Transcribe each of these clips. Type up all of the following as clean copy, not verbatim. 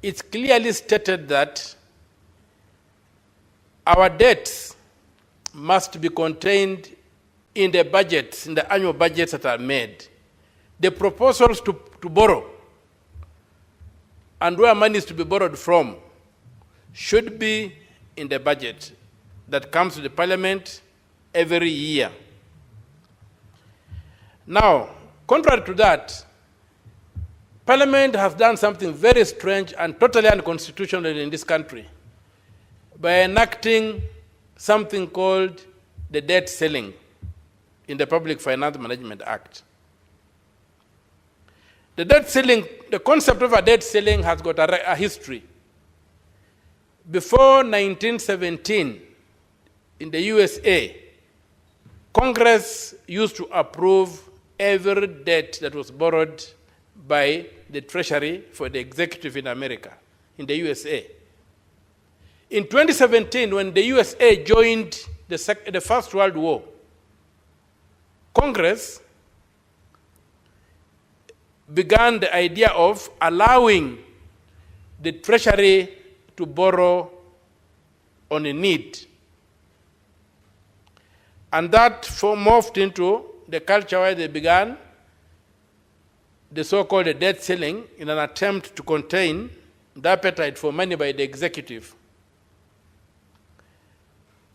it's clearly stated that our debts must be contained in the budgets, in the annual budgets that are made. The proposals to borrow and where money is to be borrowed from should be in the budget that comes to the Parliament every year. Now, contrary to that, Parliament has done something very strange and totally unconstitutional in this country by enacting something called the debt ceiling in the Public Finance Management Act. The debt ceiling, the concept of a debt ceiling has got a history. Before 1917, in the USA, Congress used to approve every debt that was borrowed by the Treasury for the executive in America, in the USA. In 2017, when the USA joined the First World War, Congress began the idea of allowing the Treasury to borrow on a need. And that morphed into the culture where they began the so-called debt ceiling in an attempt to contain the appetite for money by the executive.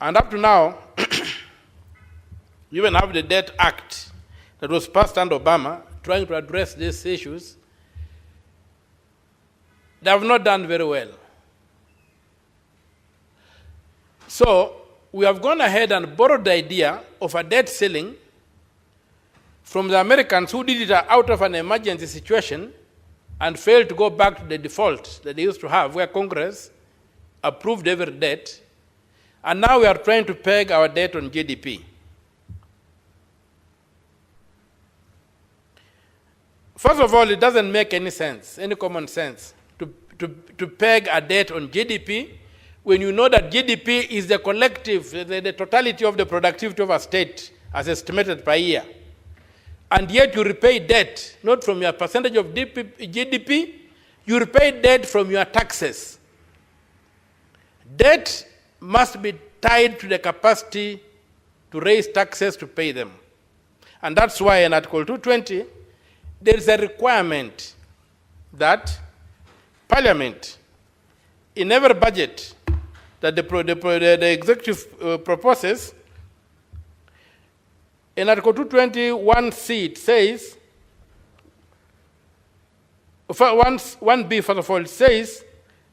And up to now, you even have the Debt Act that was passed under Obama trying to address these issues. They have not done very well. So we have gone ahead and borrowed the idea of a debt ceiling from the Americans who did it out of an emergency situation and failed to go back to the default that they used to have, where Congress approved every debt. And now we are trying to peg our debt on GDP. First of all, it doesn't make any sense, any common sense, to peg a debt on GDP when you know that GDP is the collective, the totality of the productivity of a state as estimated per year. And yet you repay debt, not from your percentage of GDP, you repay debt from your taxes. Debt must be tied to the capacity to raise taxes to pay them. And that's why in Article 220, there is a requirement that Parliament, in every budget that the executive proposes, in Article 221C, it says, 1B, first of all, it says,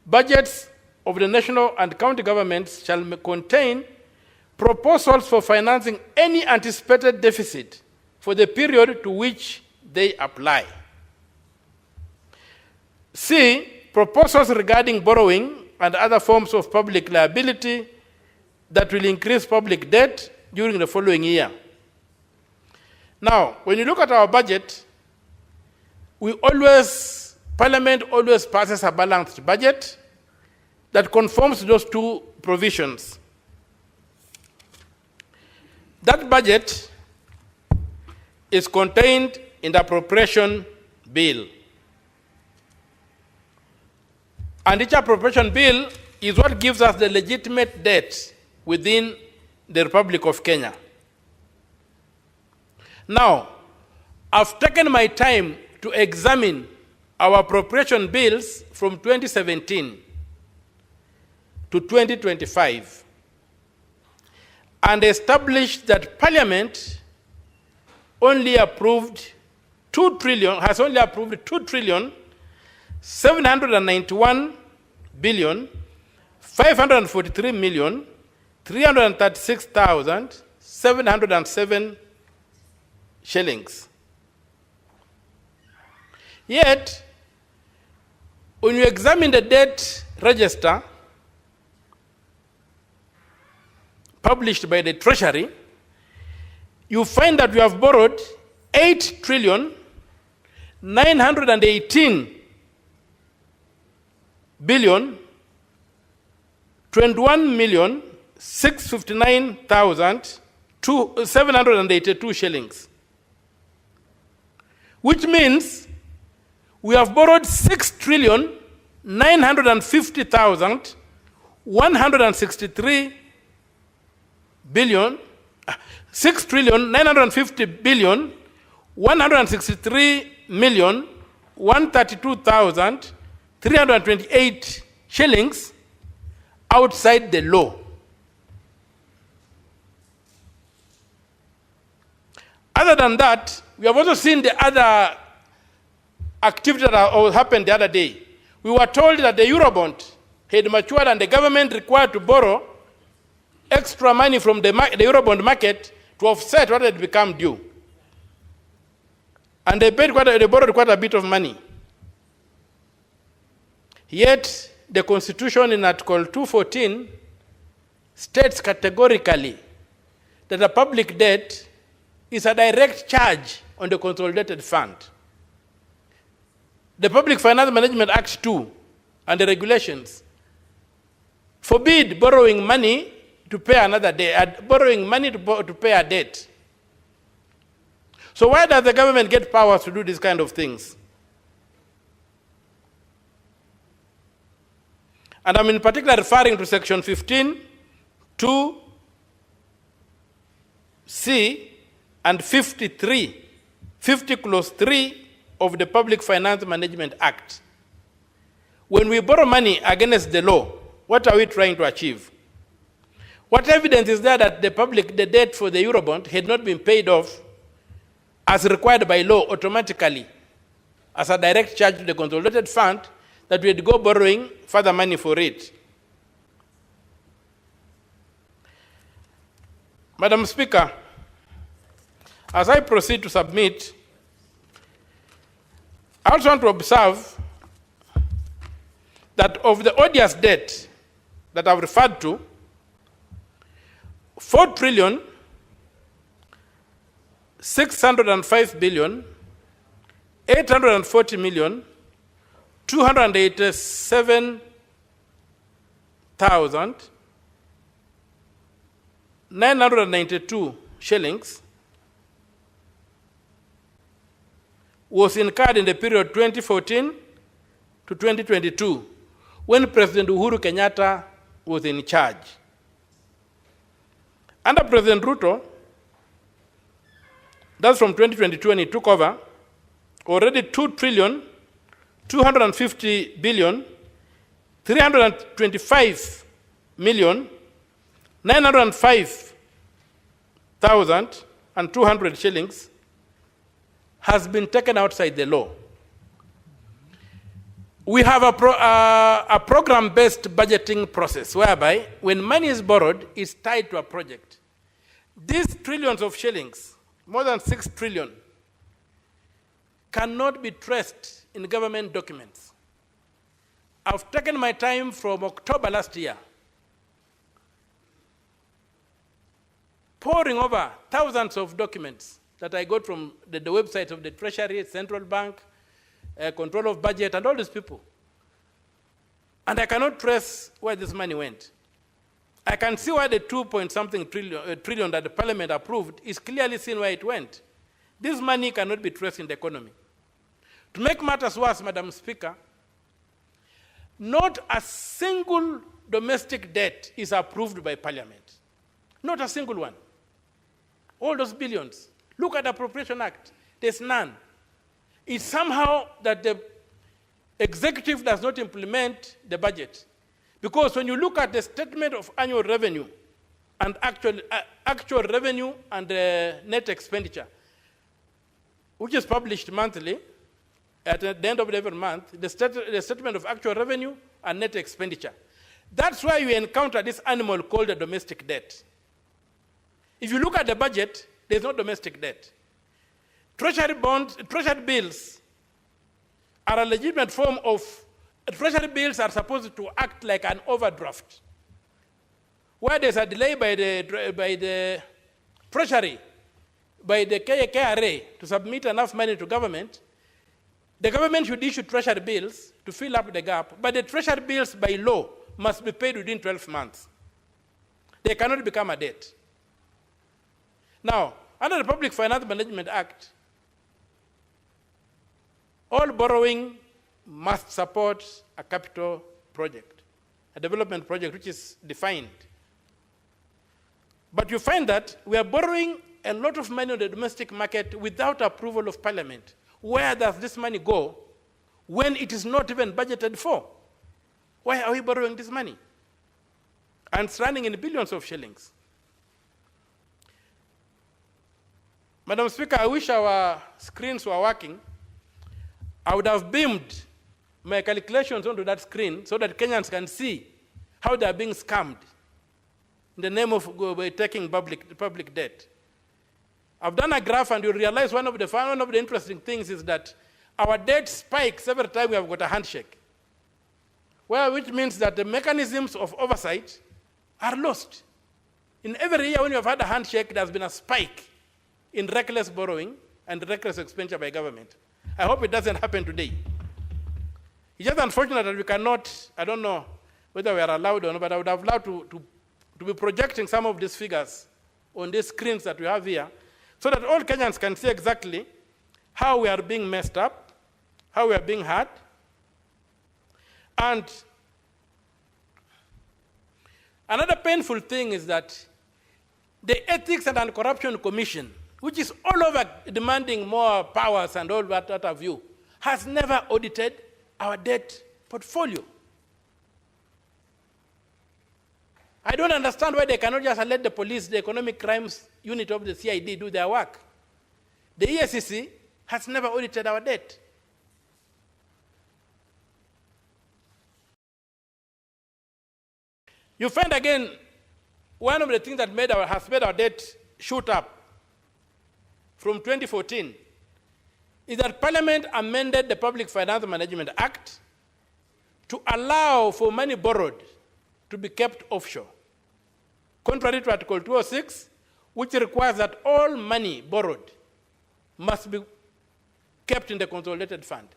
budgets of the national and county governments shall contain proposals for financing any anticipated deficit for the period to which they apply. C, proposals regarding borrowing and other forms of public liability that will increase public debt during the following year. Now, when you look at our budget, Parliament always passes a balanced budget that conforms to those two provisions. That budget is contained in the appropriation bill. And each appropriation bill is what gives us the legitimate debt within the Republic of Kenya. Now, I've taken my time to examine our appropriation bills from 2017 to 2025 and established that Parliament only approved 2 trillion, has only approved 2 trillion 791 billion 543 million 336,707 shillings. Yet, when you examine the debt register published by the Treasury, you find that we have borrowed 8 trillion 918 billion 21 million 659,782 shillings, which means we have borrowed 6 trillion 950,163 billion, 6,950,163,132,328 shillings outside the law. Other than that, we have also seen the other activity that happened the other day. We were told that the Eurobond had matured and the government required to borrow extra money from the Eurobond market to offset what had become due. And they borrowed quite a bit of money. Yet, the Constitution in Article 214 states categorically that the public debt is a direct charge on the consolidated fund. The Public Finance Management Act 2 and the regulations forbid borrowing money to pay another debt, borrowing money to pay a debt. So why does the government get powers to do these kind of things? And I'm in particular referring to Section 15, 2C, and 50 clause 3 of the Public Finance Management Act. When we borrow money against the law, what are we trying to achieve? What evidence is there that the debt for the Eurobond had not been paid off as required by law automatically as a direct charge to the consolidated fund, that we had to go borrowing further money for it? Madam Speaker, as I proceed to submit, I also want to observe that of the odious debt that I've referred to, 4,605,287,992 shillings was incurred in the period 2014 to 2022, when President Uhuru Kenyatta was in charge. Under President Ruto, that's from 2022 when he took over, already 2,325,905,200 shillings has been taken outside the law. We have a program-based budgeting process whereby when money is borrowed, it's tied to a project. These trillions of shillings, more than 6 trillion, cannot be traced in government documents. I've taken my time from October last year, poring over thousands of documents that I got from the website of the Treasury, Central Bank, Control of Budget, and all these people. And I cannot trace where this money went. I can see why the 2-point-something trillion that the Parliament approved is clearly seen where it went. This money cannot be traced in the economy. To make matters worse, Madam Speaker, not a single domestic debt is approved by Parliament. Not a single one. All those billions. Look at the Appropriation Act. There's none. It's somehow that the executive does not implement the budget. Because when you look at the statement of annual revenue and actual revenue and net expenditure, which is published monthly, at the end of every month, the statement of actual revenue and net expenditure. That's why you encounter this animal called the domestic debt. If you look at the budget, there's no domestic debt. Treasury bills are a legitimate form of, treasury bills are supposed to act like an overdraft. Where there's a delay by the Treasury, by the KRA to submit enough money to government, the government should issue treasury bills to fill up the gap, but the treasury bills by law must be paid within 12 months. They cannot become a debt. Now, under the Public Finance Management Act, all borrowing must support a capital project, a development project which is defined. But you find that we are borrowing a lot of money on the domestic market without approval of Parliament. Where does this money go when it is not even budgeted for? Why are we borrowing this money? And it's running in billions of shillings. Madam Speaker, I wish our screens were working. I would have beamed my calculations onto that screen so that Kenyans can see how they are being scammed in the name of taking public debt. I've done a graph, and you realize one of the interesting things is that our debt spikes every time we have got a handshake, which means that the mechanisms of oversight are lost. In every year when you have had a handshake, there has been a spike in reckless borrowing and reckless expenditure by government. I hope it doesn't happen today. It's just unfortunate that we cannot, I don't know whether we are allowed or not, but I would have loved to be projecting some of these figures on these screens that we have here, so that all Kenyans can see exactly how we are being messed up, how we are being hurt. And another painful thing is that the Ethics and Anti-Corruption Commission, which is all over demanding more powers and all that out of you, has never audited our debt portfolio. I don't understand why they cannot just let the police, the economic crimes unit of the CID, do their work. The ESCC has never audited our debt. You find again, one of the things that has made our debt shoot up from 2014 is that Parliament amended the Public Finance Management Act to allow for money borrowed to be kept offshore, contrary to Article 206, which requires that all money borrowed must be kept in the consolidated fund.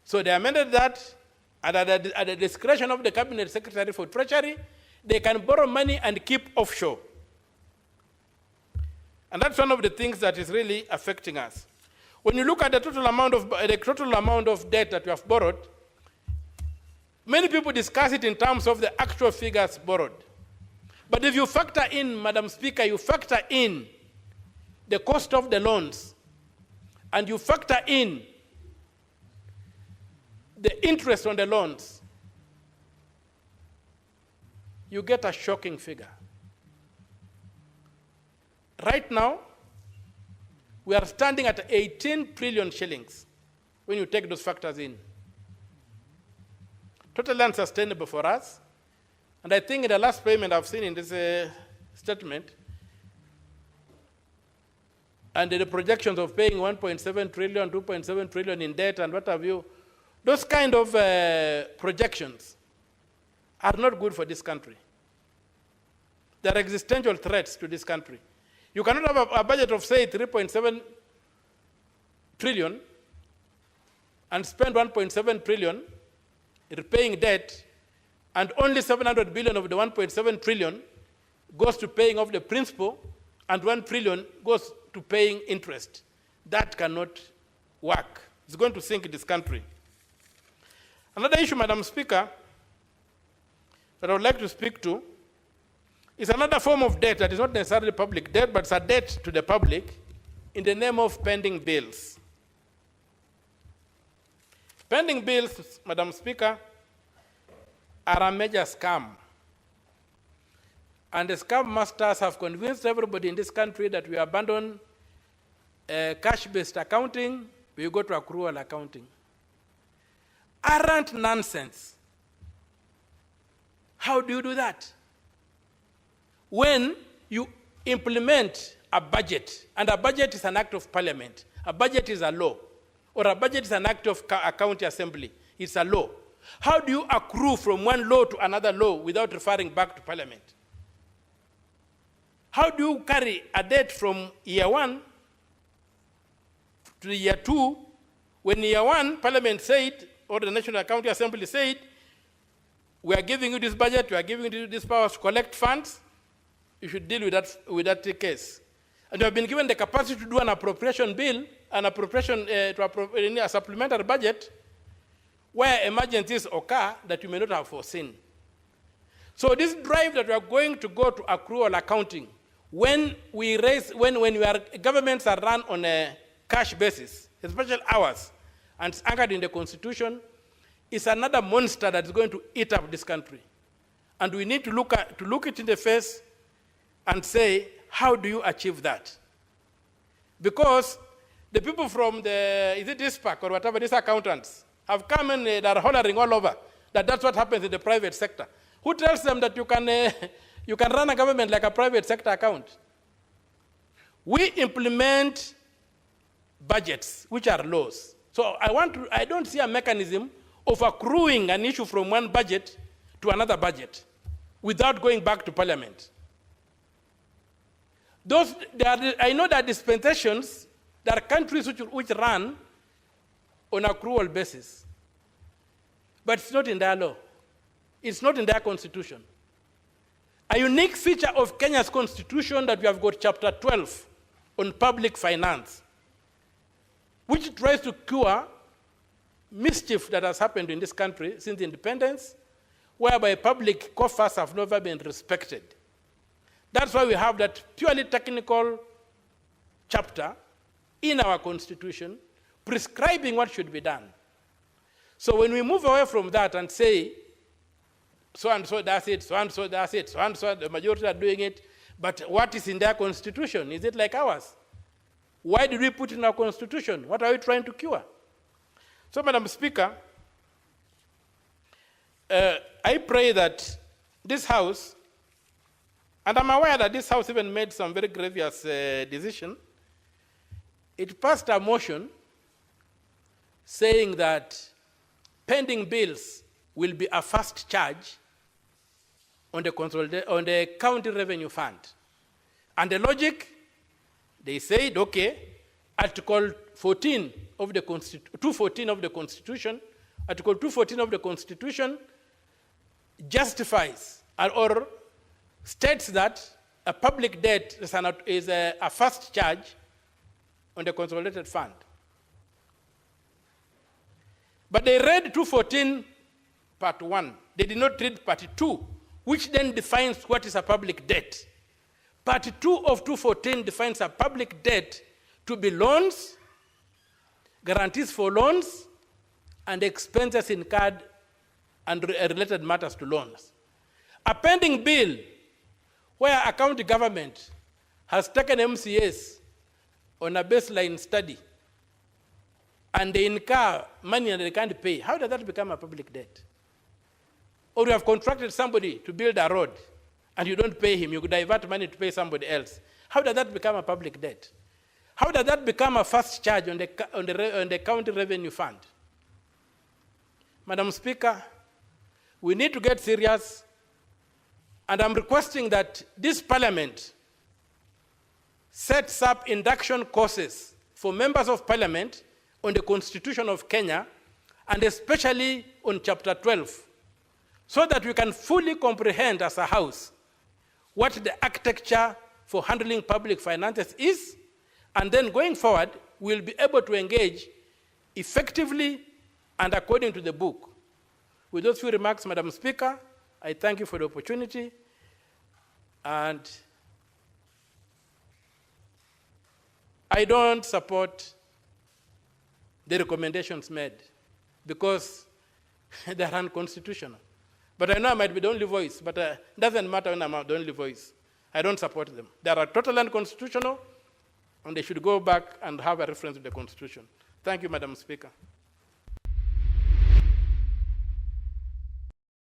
So they amended that, and at the discretion of the Cabinet Secretary for Treasury, they can borrow money and keep offshore. And that's one of the things that is really affecting us. When you look at the total amount of debt that we have borrowed, many people discuss it in terms of the actual figures borrowed. But if you factor in, Madam Speaker, you factor in the cost of the loans, and you factor in the interest on the loans, you get a shocking figure. Right now, we are standing at 18 trillion shillings when you take those factors in. Totally unsustainable for us. And I think in the last payment I've seen in this statement, and the projections of paying 1.7 trillion, 2.7 trillion in debt and what have you, those kind of projections are not good for this country. They are existential threats to this country. You cannot have a budget of, say, 3.7 trillion and spend 1.7 trillion repaying debt, and only 700 billion of the 1.7 trillion goes to paying off the principal, and 1 trillion goes to paying interest. That cannot work. It's going to sink this country. Another issue, Madam Speaker, that I would like to speak to is another form of debt that is not necessarily public debt, but it's a debt to the public in the name of pending bills. Pending bills, Madam Speaker, are a major scam. And the scam masters have convinced everybody in this country that we abandon cash-based accounting, we go to accrual accounting. Arrant nonsense. How do you do that? When you implement a budget, and a budget is an act of parliament, a budget is a law, or a budget is an act of a county assembly, it's a law. How do you accrue from one law to another law without referring back to parliament? How do you carry a debt from year 1 to year 2, when year 1, parliament said, or the National County Assembly said, we are giving you this budget, we are giving you this power to collect funds, you should deal with that case. And we have been given the capacity to do an appropriation bill, an appropriation a supplementary budget, where emergencies occur that you may not have foreseen. So this drive that we are going to go to accrual accounting, when governments are run on a cash basis, especially ours, and it's anchored in the Constitution, is another monster that is going to eat up this country. And we need to look it in the face and say, how do you achieve that? Because the people from this pack or whatever, these accountants, have come and they are hollering all over that that's what happens in the private sector. Who tells them that you can run a government like a private sector account? We implement budgets, which are laws. So I don't see a mechanism of accruing an issue from one budget to another budget without going back to Parliament. I know that dispensations, there are countries which run on accrual basis, but it's not in their law. It's not in their constitution. A unique feature of Kenya's constitution that we have got chapter 12 on public finance, which tries to cure mischief that has happened in this country since independence, whereby public coffers have never been respected. That's why we have that purely technical chapter in our constitution prescribing what should be done. So when we move away from that and say, so-and-so does it, so-and-so does it, so-and-so, the majority are doing it, but what is in their constitution? Is it like ours? Why did we put in our constitution? What are we trying to cure? So, Madam Speaker, I pray that this House, and I'm aware that this House even made some very grievous decision, it passed a motion saying that pending bills will be a first charge on the county revenue fund. And the logic, they said, okay, Article 14 of the 214 of the Constitution, Article 214 of the Constitution justifies or states that a public debt is a first charge on the consolidated fund. But they read 214 part 1. They did not read part 2, which then defines what is a public debt. Part 2 of 214 defines a public debt to be loans, guarantees for loans, and expenses incurred and related matters to loans. A pending bill where a county government has taken MCAs on a baseline study and they incur money and they can't pay, how does that become a public debt? Or you have contracted somebody to build a road and you don't pay him, you divert money to pay somebody else. How does that become a public debt? How does that become a first charge on the county revenue fund? Madam Speaker, we need to get serious, and I'm requesting that this Parliament sets up induction courses for members of Parliament on the Constitution of Kenya, and especially on Chapter 12, so that we can fully comprehend as a House what the architecture for handling public finances is, and then going forward, we'll be able to engage effectively and according to the book. With those few remarks, Madam Speaker, I thank you for the opportunity, and I don't support the recommendations made because they are unconstitutional. But I know I might be the only voice, but it doesn't matter when I'm the only voice. I don't support them. They are totally unconstitutional, and they should go back and have a reference to the Constitution. Thank you, Madam Speaker.